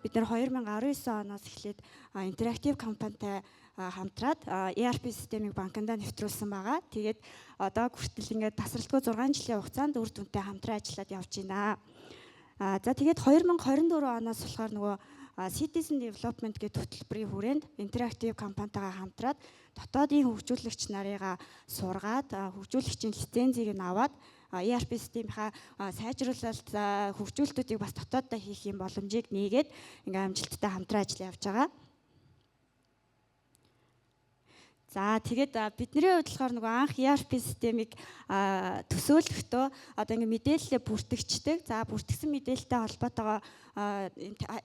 бид нэр 2019 оноос эхлээд интерактив компанитай хамтраад ERP системийг банкндаа нэвтрүүлсэн байгаа. Тэгээд одоо хүртэл ингээд тасралтгүй 6 жилийн хугацаанд үр дүнтэй хамтран ажиллаад явж байна. За тэгээд 2024 оноос болохоор нөгөө Citizen Development гэдэг хөтөлбөрийн хүрээнд интерактив компанитайгаа хамтраад дотоодын хөгжүүлэгч нарыгаа сургаад хөгжүүлэгчийн лицензийг нь аваад ERP системийнхаа сайжруулалт хөгжүүлэлтүүдийг бас дотооддоо хийх юм боломжийг нээгээд ингээм амжилттай хамтран ажиллаж явж байгаа. За тэгээд бидний хувьд болохоор нөгөө анх ERP системийг төсөөлөхдөө одоо ингээ мэдээлэлээ бүртгэгчдэг. За бүртгэсэн мэдээлэлтэй холбоотойгоо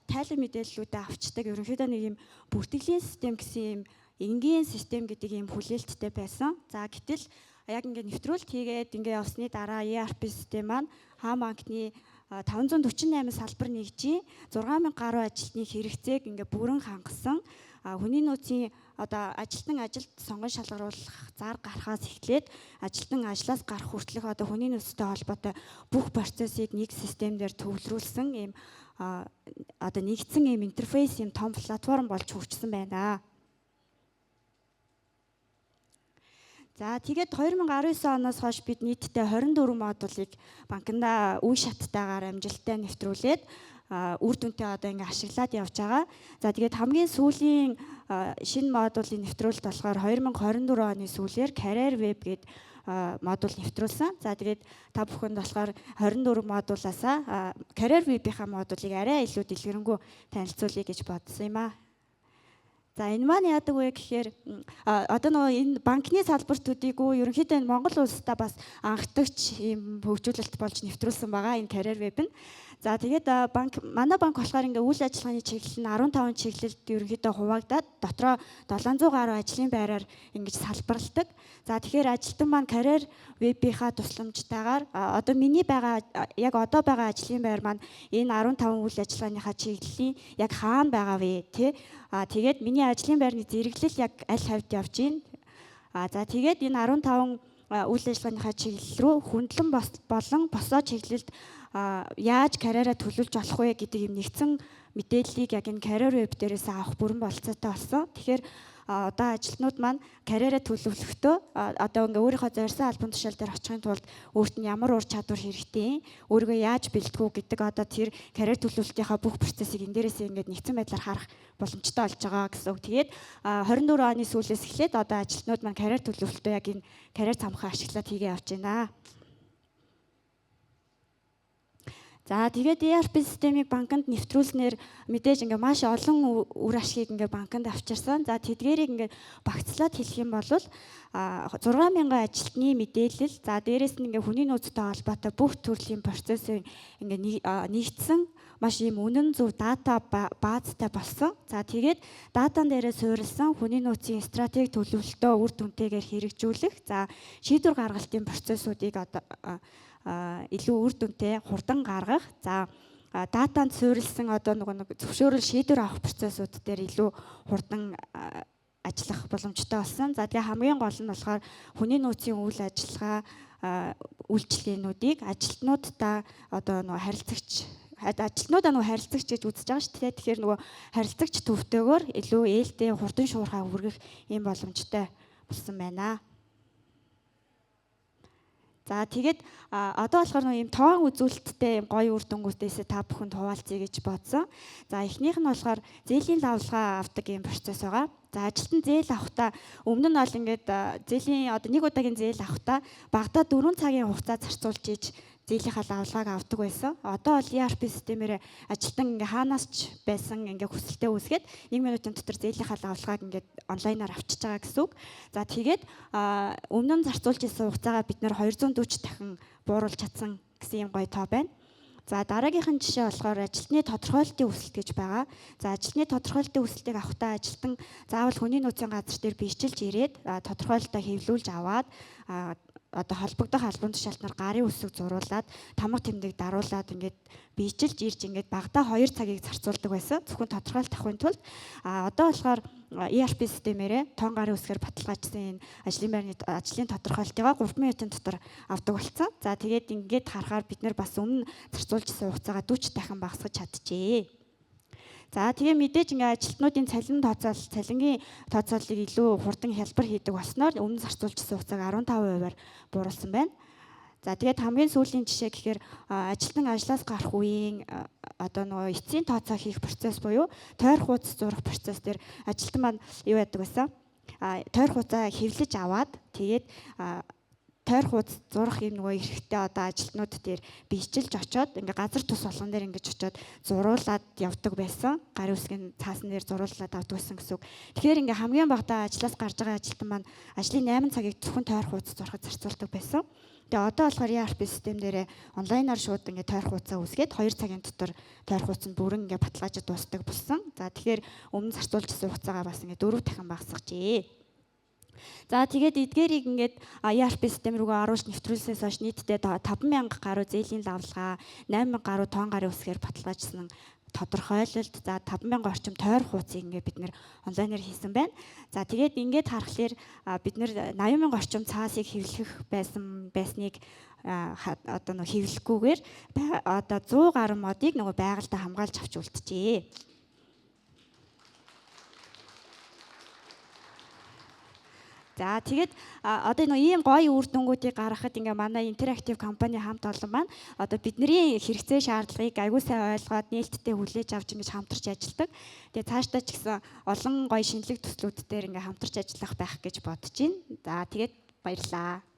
тайлбар мэдээллүүдээ авчдаг. Ерөнхийдөө нэг юм бүртгэлийн систем гэсэн юм энгийн систем гэдэг юм хүлээлттэй байсан. За гэтэл яг ингээ нэвтрүүлэлт хийгээд ингээ явсны дараа ERP систем маань хаан банкны 548 салбар нэгжийн 6000 гаруй ажилтны хэрэгцээг ингээ бүрэн хангасан. Хүний нөөцийн одоо ажилтан ажилд сонгон шалгаруулах зар гарахаас эхлээд ажилтан ажлаас гарах хүртэлх одоо хүний нөөцтэй холбоотой бүх процессыг нэг системээр төвлөрүүлсэн ийм одоо нэгдсэн ийм интерфейс ийм том платформ болж хөгжсөн байна. За тэгээд 2019 оноос хойш бид нийтдээ 24 модулыг банкндаа үе шаттайгаар амжилттай нэвтрүүлээд үр дүнтэй одоо ингээ ашиглаад явж байгаа. За тэгээд хамгийн сүүлийн шинэ модулын нэвтрүүлэлт болохоор 2024 оны сүүлээр Career Web гэдэг модуль нэвтрүүлсэн. За тэгээд та бүхэнд болохоор 24 модулаасаа Career Web-ийнхаа модулыг арай илүү дэлгэрэнгүй танилцуулъя гэж бодсон юм аа. За энэ маань яадаг вэ гэхээр одоо нөгөө энэ банкны салбартуудыг ерөнхийдөө энэ Монгол улстай бас анхдагч ийм хөгжүүлэлт болж нэвтрүүлсэн байгаа энэ Career Web нь. За тэгээд манай банк болохоор ингээ үйл ажиллагааны чиглэл нь 15 чиглэлд ерөнхийдөө хуваагдаад дотроо 700 гаруй ажлын байраар ингэж салбарладаг. За тэгэхээр ажилтан маань Career Web-ийнхаа тусламжтайгаар одоо миний байгаа яг одоо байгаа ажлын байр маань энэ 15 үйл ажиллагааныхаа чиглэлийн яг хаана байгаа вэ тий? Тэгээд миний ажлын байрны зэрэглэл яг аль хавьд явж байна. За тэгээд энэ 15 үйл ажиллагааныхаа чиглэл рүү хөндлөн болон босоо чиглэлд яаж карьераа төлөвлөж болох вэ гэдэг юм нэгдсэн мэдээллийг яг энэ Career Web дээрээс авах бүрэн болцоотой болсон. Тэгэхээр одоо ажилтнууд маань карьераа төлөвлөхдөө одоо ингээ өөрийнхөө зорьсон албан тушаал дээр очихын тулд өөрт нь ямар ур чадвар хэрэгтэй, өөрийгөө яаж бэлтгэв гэдэг одоо тэр карьер төлөвлөлтийнхаа бүх процессыг энэ дээрээс ингээд нэгдсэн байдлаар харах боломжтой болж байгаа гэсэн үг. Тэгээд 24 оны сүүлээс эхлээд одоо ажилтнууд маань карьер төлөвлөлтөө яг энэ карьер цамхаа ашиглаад хийгээ явж байна. За тэгээд ERP системийг банкнд нэвтрүүлснээр мэдээж ингээ маш олон үр ашгийг ингээ банкнд авчирсан. За тэдгээрийг ингээ багцлаад хэлэх юм бол 6000 ажилтны мэдээлэл, за дээрэс нь ингээ хүний нөөцтэй холбоотой бүх төрлийн процессыг ингээ нэгдсэн маш ийм үнэн зөв дата баазтай болсон. За тэгээд датан дээрээ суурилсан хүний нөөцийн стратеги төлөвлөлтөө үр дүнтэйгээр хэрэгжүүлэх, за шийдвэр гаргалтын процессуудыг одоо илүү үр дүнтэй хурдан гаргах, за датанд суурилсан одоо нэг зөвшөөрөл шийдвэр авах процессууд дээр илүү хурдан ажиллах боломжтой болсон. За тэгээ хамгийн гол нь болохоор хүний нөөцийн үйл ажиллагаа үйлчлэлүүдийг ажилтнуудтай одоо нөгөө ажилтнуудаа нөгөө харилцагч гэж үзэж байгаа шүү дээ. Тэгэхээр нөгөө харилцагч төвтэйгээр илүү ээлтэй хурдан шуурхай хүргэх ийм боломжтой болсон байна. За тэгээд одоо болохоор нэг юм тоон үзүүлэлттэй юм гоё үр дүнгуудээс та бүхэнд хуваалцъя гэж бодсон. За эхнийх нь болохоор зээлийн лавлгаа авдаг юм процесс байгаа. За ажилтан зээл авахдаа өмнө нь бол ингээд зээлийн одоо нэг удаагийн зээл авахдаа багадаа 4 цагийн хугацаа зарцуулж ийж зээлийнхаа лавлгааг авдаг байсан. Одоо бол ERP системээр ажилтан ингээ хаанаас ч байсан ингээ хүсэлтээ үүсгээд 1 минутын дотор зээлийнхаа лавлгааг ингээ онлайнаар авчиж байгаа гэсэн үг. За тэгээд өмнө нь зарцуулж исэн хугацаагаа бид нэр 240 дахин бууруулж чадсан гэсэн юм гоё тоо байна. За дараагийнх нь жишээ болохоор ажилтны тодорхойлолтын өсөлт гэж байгаа. За ажилтны тодорхойлолтын өсөлтийг авахдаа ажилтан заавал хүний нөөцийн газар дээр бичилж ирээд тодорхойлолтоо хэвлүүлж аваад одоо холбогдох албан тушаалтнаар гарын үсэг зуруулад тамга тэмдэг даруулад ингээд бичилж ирж ингээд багадаа 2 цагийг зарцуулдаг байсан. Зөвхөн тодорхойлолт авахын тулд одоо болохоор ERP системээрээ тон гарын үсгээр баталгаажсан энэ ажлын тодорхойлолтыг 3 минутын дотор авдаг болсон. За тэгээд ингээд харахаар бид нэр бас өмнө зарцуулж исэн хугацаагаа 40 дахин багасгаж чадчихжээ. За тэгээ мэдээж ингээ ажилтнуудын цалингийн тооцооллыг илүү хурдан хялбар хийдэг болсноор өмнө зарцуулжсэн хугацааг 15%-аар бууруулсан байна. За тэгээд хамгийн сүүлийн жишээ гэхээр ажилтан ажлаас гарах үеийн одоо нөгөө эцсийн тооцоо хийх процесс буюу тойр хуудас зурах процесс дээр ажилтан маань юу яадаг вэ? Тойр хуудасаа хэвлэж аваад тэгээд тойр хуудас зурах юм нөгөө эрэхтэй одоо ажилтнууд дээр бичилж очоод ингээ газар тус болгон дээр ингэж очоод зуруулаад явдаг байсан. Гарын үсгийн цаасан дээр зуруулаад авдаг байсан гэсэн үг. Тэгэхээр ингээ хамгийн багадаа ажлаас гарч байгаа ажилтан маань ажлын 8 цагийг зөвхөн тойр хуудас зурахад зарцуулдаг байсан. Тэгээ одоо болохоор ERP систем дээрээ онлайнаар шууд ингээ тойр хуудасаа үсгээд 2 цагийн дотор тойр хуудас нь бүрэн ингээ баталгаажид дуусдаг болсон. За тэгэхээр өмнө зарцуулжсэн хугацаагаа бас ингээ 4 дахин багасгажээ. За тэгээд эдгээрийг ингээд ERP систем рүүгээ оруулж нэвтрүүлсээс хойш нийтдээ 5,000 гаруй зээлийн лавлгаа, 8,000 гаруй тоон гарын үсгээр баталгаажсан тодорхойлолт, за 5,000 орчим тойр хуудсыг ингээд бид нэр онлайнаар хийсэн байна. За тэгээд ингээд харахаар бид нэр 80,000 орчим цаасыг хэвлэх байсныг одоо нөө хэвлэхгүйгээр одоо 100 гаруй модыг нөгөө байгальтай хамгаалж авч үлджээ. За тэгээд одоо нэг ийм гоё үр дүнгуудыг гаргахад ингээ манай интерактив компани хамт олон маань одоо бидний хэрэгцээ шаардлагыг аягүй сайн ойлгоод нээлттэй хүлээж авч ингэж хамтарч ажилладаг. Тэгээд цаашдаа ч гэсэн олон гоё шинэлэг төслүүд дээр ингээ хамтарч ажиллах байх гэж бодож байна. За тэгээд баярлалаа.